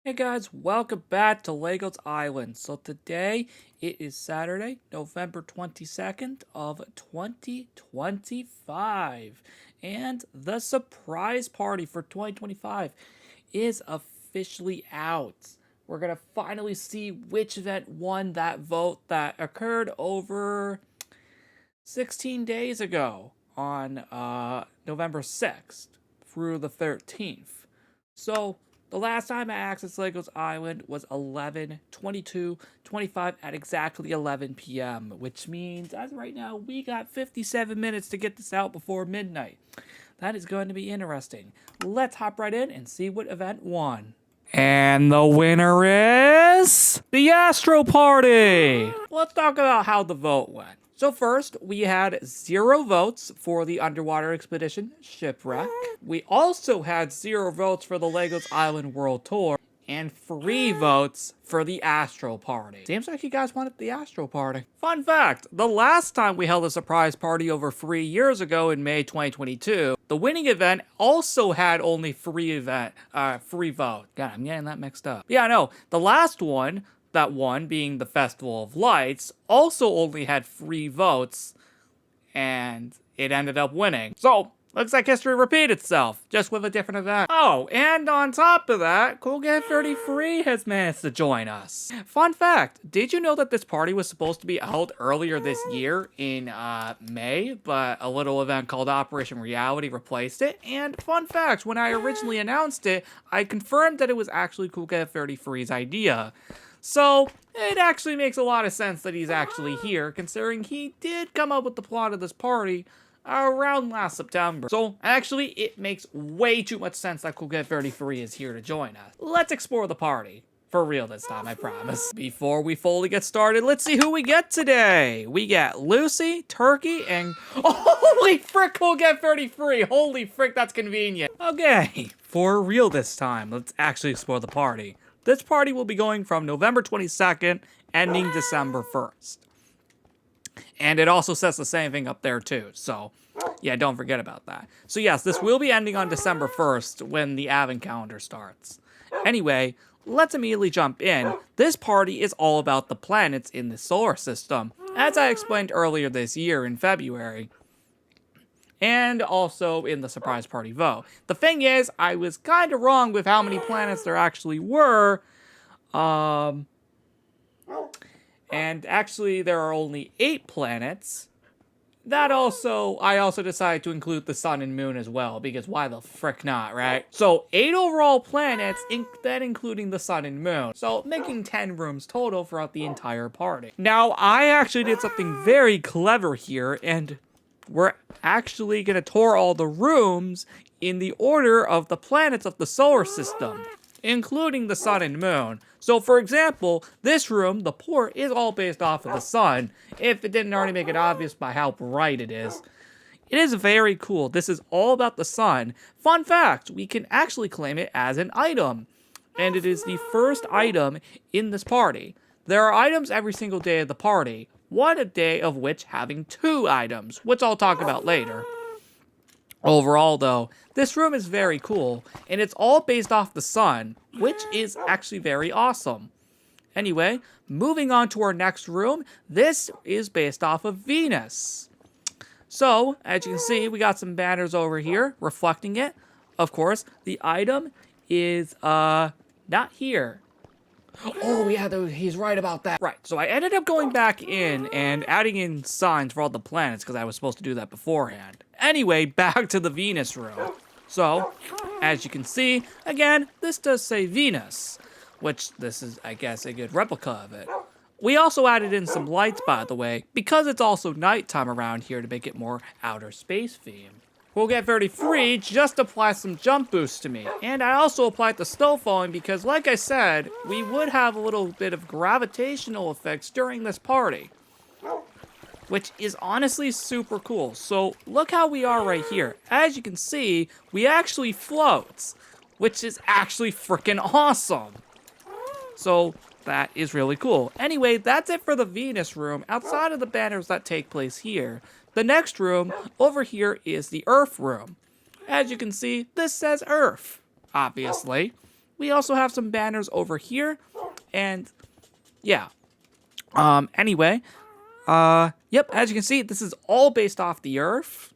Hey guys, welcome back to Legos Island. So today it is Saturday, November 22nd of 2025. And the surprise party for 2025 is officially out. We're going to finally see which event won that vote that occurred over 16 days ago on November 6th through the 13th. So the last time I accessed Legos Island was 11/22/25 at exactly 11 p.m., which means as of right now we got 57 minutes to get this out before midnight. That is going to be interesting. Let's hop right in and see what event won. And the winner is the Astro Party. Let's talk about how the vote went. So first, we had 0 votes for the Underwater Expedition Shipwreck. We also had 0 votes for the Legos Island World Tour, and 3 votes for the Astro Party. Seems like you guys wanted the Astro Party. Fun fact, the last time we held a surprise party over 3 years ago in May 2022, the winning event also had only 3 votes. God, I'm getting that mixed up. Yeah, no, the last one, that one being the Festival of Lights, also only had 3 votes, and it ended up winning. So, looks like history repeat itself, just with a different event. Oh, and on top of that, CoolGuy33 has managed to join us. Fun fact, did you know that this party was supposed to be held earlier this year in May, but a little event called Operation Reality replaced it? And fun fact, when I originally announced it, I confirmed that it was actually CoolGuy33's idea. So, it actually makes a lot of sense that he's actually here, considering he did come up with the plot of this party around last September. So, actually, it makes way too much sense that CoolGuy33 is here to join us. Let's explore the party. For real this time, I promise. Before we fully get started, let's see who we get today. We get Lucy, Turkey, and... Holy frick, CoolGuy33! Holy frick, that's convenient. Okay, for real this time, let's actually explore the party. This party will be going from November 22nd, ending December 1st. And it also says the same thing up there too, so yeah, don't forget about that. So yes, this will be ending on December 1st when the Advent calendar starts. Anyway, let's immediately jump in. This party is all about the planets in the solar system, as I explained earlier this year in February. And also in the surprise party vote. The thing is, I was kind of wrong with how many planets there actually were. And actually, there are only 8 planets. I also decided to include the sun and moon as well, because why the frick not, right? So 8 overall planets, then including the sun and moon. So making 10 rooms total throughout the entire party. Now, I actually did something very clever here, and we're actually going to tour all the rooms in the order of the planets of the solar system, including the sun and moon. So, for example, this room, the port, is all based off of the sun, if it didn't already make it obvious by how bright it is. It is very cool. This is all about the sun. Fun fact, we can actually claim it as an item, and it is the first item in this party. There are items every single day of the party, one day of which having 2 items, which I'll talk about later. Overall, though, this room is very cool, and it's all based off the sun, which is actually very awesome. Anyway, moving on to our next room, this is based off of Venus. So, as you can see, we got some banners over here reflecting it. Of course, the item is, not here. Oh, yeah, he's right about that. Right, so I ended up going back in and adding in signs for all the planets because I was supposed to do that beforehand. Anyway, back to the Venus room. So, as you can see, again, this does say Venus, which this is, I guess, a good replica of it. We also added in some lights, by the way, because it's also nighttime around here to make it more outer space themed. CoolGuy33 just applied some jump boosts to me, and I also applied the snow falling because, like I said, we would have a little bit of gravitational effects during this party, which is honestly super cool. So look how we are right here. As you can see, we actually float, which is actually freaking awesome. So that is really cool. Anyway, that's it for the Venus room outside of the banners that take place here. The next room over here is the Earth room. As you can see, this says Earth, obviously. we also have some banners over here. And yeah. Anyway, yep, as you can see, this is all based off the Earth,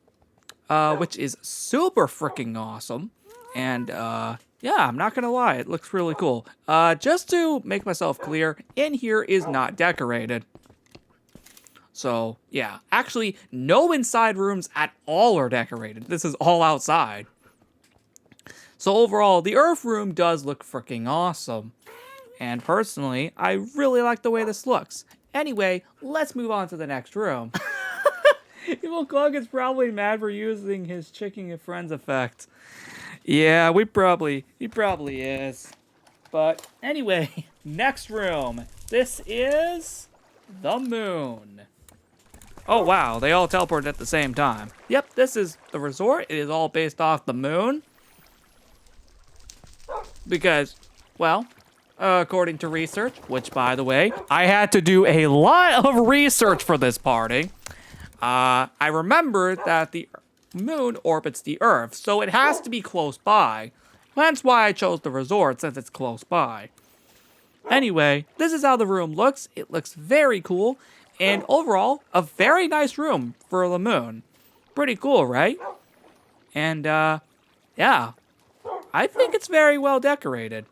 which is super freaking awesome. And, yeah, I'm not gonna lie, it looks really cool. Just to make myself clear, in here is not decorated. So, yeah, actually, no inside rooms at all are decorated. This is all outside. So overall, the Earth room does look freaking awesome. And personally, I really like the way this looks. Anyway, let's move on to the next room. Evil Clog is probably mad for using his Chicking of Friends effect. Yeah, he probably is. But anyway, next room. This is the moon. Oh wow, they all teleported at the same time. Yep, this is the resort. It is all based off the moon. Because, well, according to research, which by the way, I had to do a lot of research for this party. I remembered that the moon orbits the Earth, so it has to be close by. That's why I chose the resort, since it's close by. Anyway, this is how the room looks. It looks very cool, and overall, a very nice room for the moon. Pretty cool, right? And, yeah. I think it's very well decorated.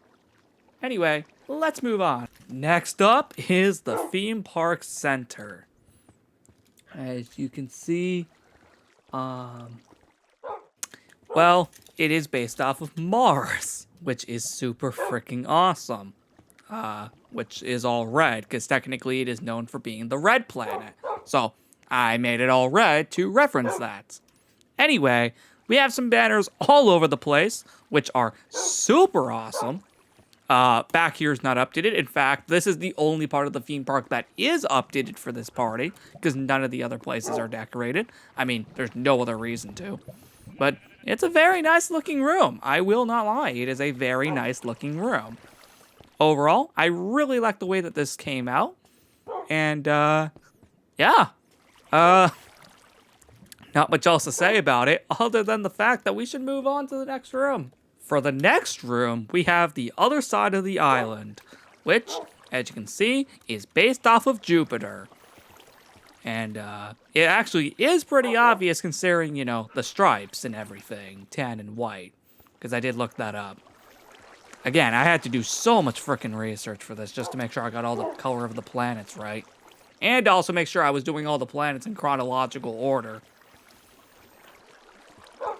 Anyway, let's move on. Next up is the theme park center. As you can see, well, it is based off of Mars, which is super freaking awesome. Which is all red, because technically it is known for being the red planet. So, I made it all red to reference that. Anyway, we have some banners all over the place, which are super awesome. Back here is not updated. In fact, this is the only part of the theme park that is updated for this party, because none of the other places are decorated. I mean, there's no other reason to. But it's a very nice looking room. I will not lie. It is a very nice looking room. Overall, I really like the way that this came out. And, yeah. Not much else to say about it, other than the fact that we should move on to the next room. For the next room, we have the other side of the island, which, as you can see, is based off of Jupiter. And, it actually is pretty obvious considering, you know, the stripes and everything, tan and white, because I did look that up. Again, I had to do so much frickin' research for this just to make sure I got all the color of the planets right. And also make sure I was doing all the planets in chronological order.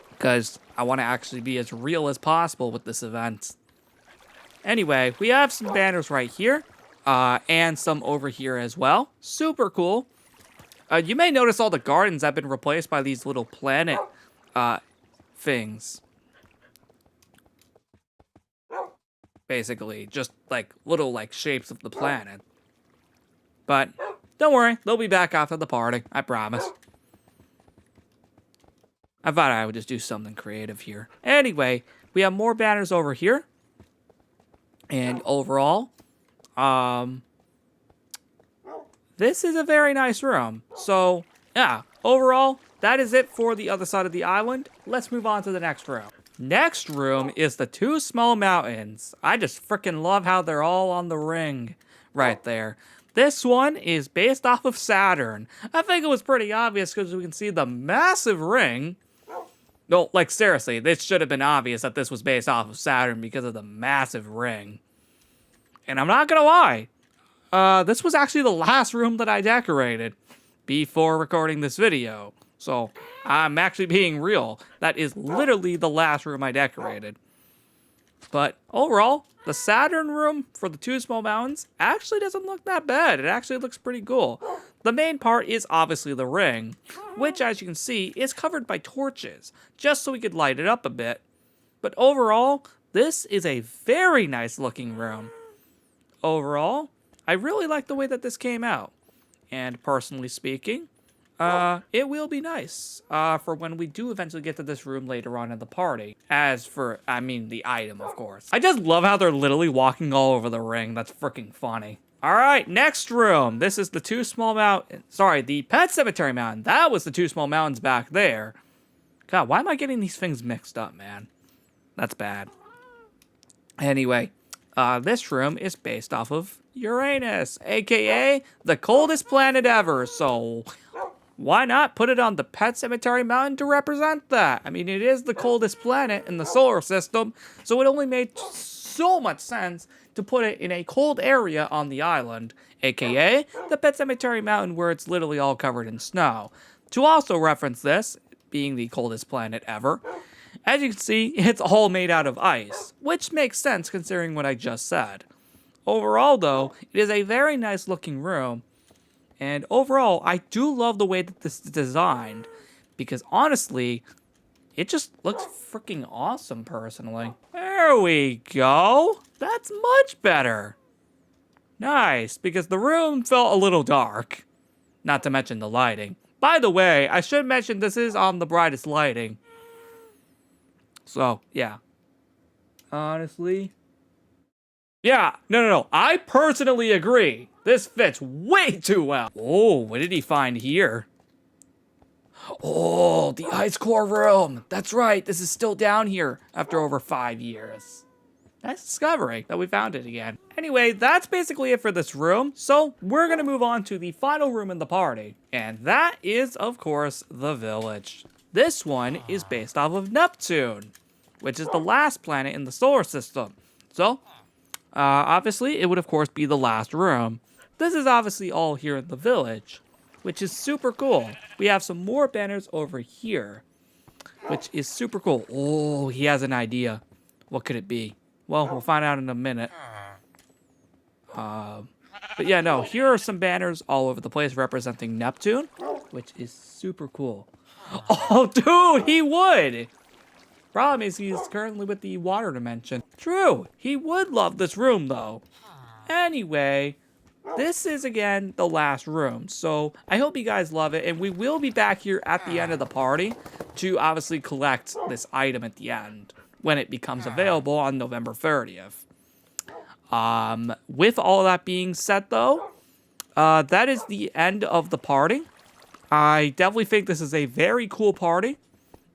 Because I want to actually be as real as possible with this event. Anyway, we have some banners right here. And some over here as well. Super cool. You may notice all the gardens have been replaced by these little planet things. Basically, just like little like shapes of the planet. But don't worry, they'll be back after the party, I promise. I thought I would just do something creative here. Anyway, we have more banners over here. And overall, this is a very nice room. So, yeah, overall, that is it for the other side of the island. Let's move on to the next room. Next room is the two small mountains. I just freaking love how they're all on the ring right there. This one is based off of Saturn. I think it was pretty obvious because we can see the massive ring. No, like seriously, this should have been obvious that this was based off of Saturn because of the massive ring. And I'm not gonna lie, this was actually the last room that I decorated before recording this video. So, I'm actually being real. That is literally the last room I decorated. But overall, the Saturn room for the two small mountains actually doesn't look that bad. It actually looks pretty cool. The main part is obviously the ring, which as you can see is covered by torches, just so we could light it up a bit. But overall, this is a very nice looking room. Overall, I really like the way that this came out. And personally speaking, it will be nice, for when we do eventually get to this room later on in the party. As for, I mean, the item, of course. I just love how they're literally walking all over the ring. That's freaking funny. Alright, next room. This is the two small mountain. Sorry, the Pet Cemetery Mountain. That was the two small mountains back there. God, why am I getting these things mixed up, man? That's bad. Anyway, this room is based off of Uranus, aka the coldest planet ever. So why not put it on the Pet Cemetery Mountain to represent that? I mean, it is the coldest planet in the solar system, so it only made so much sense to put it in a cold area on the island, aka the Pet Cemetery Mountain, where it's literally all covered in snow. To also reference this, being the coldest planet ever, as you can see, it's all made out of ice, which makes sense considering what I just said. Overall, though, it is a very nice looking room, and overall, I do love the way that this is designed, because honestly, it just looks freaking awesome, personally. There we go. That's much better. Nice, because the room felt a little dark. Not to mention the lighting. By the way, I should mention this is on the brightest lighting. So, yeah. Honestly. Yeah, no. I personally agree. This fits way too well. Oh, what did he find here? Oh, the ice core room. That's right. This is still down here after over 5 years. Nice discovery that we found it again. Anyway, that's basically it for this room. So we're going to move on to the final room in the party. And that is, of course, the village. This one is based off of Neptune, which is the last planet in the solar system. So, obviously, it would, of course, be the last room. This is obviously all here in the village, which is super cool. We have some more banners over here, which is super cool. Oh, he has an idea. What could it be? Well, we'll find out in a minute. But yeah, no, here are some banners all over the place representing Neptune, which is super cool. Oh, dude, he would! Problem is he's currently with the water dimension. True, he would love this room, though. Anyway, this is, again, the last room. So I hope you guys love it, and we will be back here at the end of the party to obviously collect this item at the end, when it becomes available on November 30th. With all that being said, though, that is the end of the party. I definitely think this is a very cool party.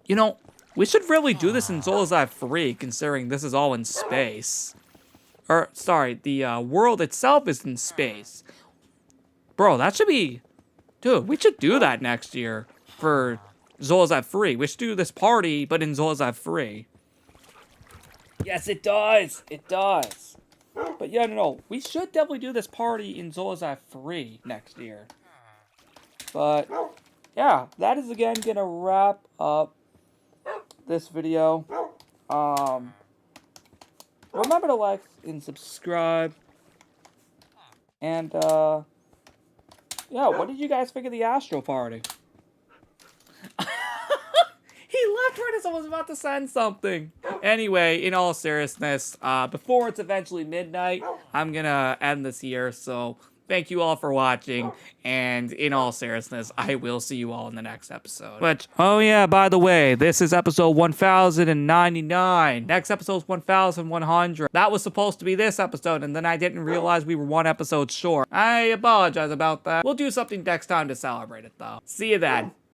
You know, we should really do this in Zolazad 3, considering this is all in space. Or, sorry, the world itself is in space. Bro, that should be... Dude, we should do that next year for Zolazad 3. We should do this party, but in Zolazad 3. Yes, it does. It does. But yeah, no. We should definitely do this party in Zolazad 3 next year. But, yeah. That is, again, going to wrap up this video. Remember to like and subscribe. And, yeah, what did you guys think of the Astro Party? He left right as I was about to send something. Anyway, in all seriousness, before it's eventually midnight, I'm gonna end this here. So thank you all for watching. And in all seriousness, I will see you all in the next episode. Which, oh yeah, by the way, this is episode 1099. Next episode's 1100. That was supposed to be this episode, and then I didn't realize we were 1 episode short. I apologize about that. We'll do something next time to celebrate it, though. See you then.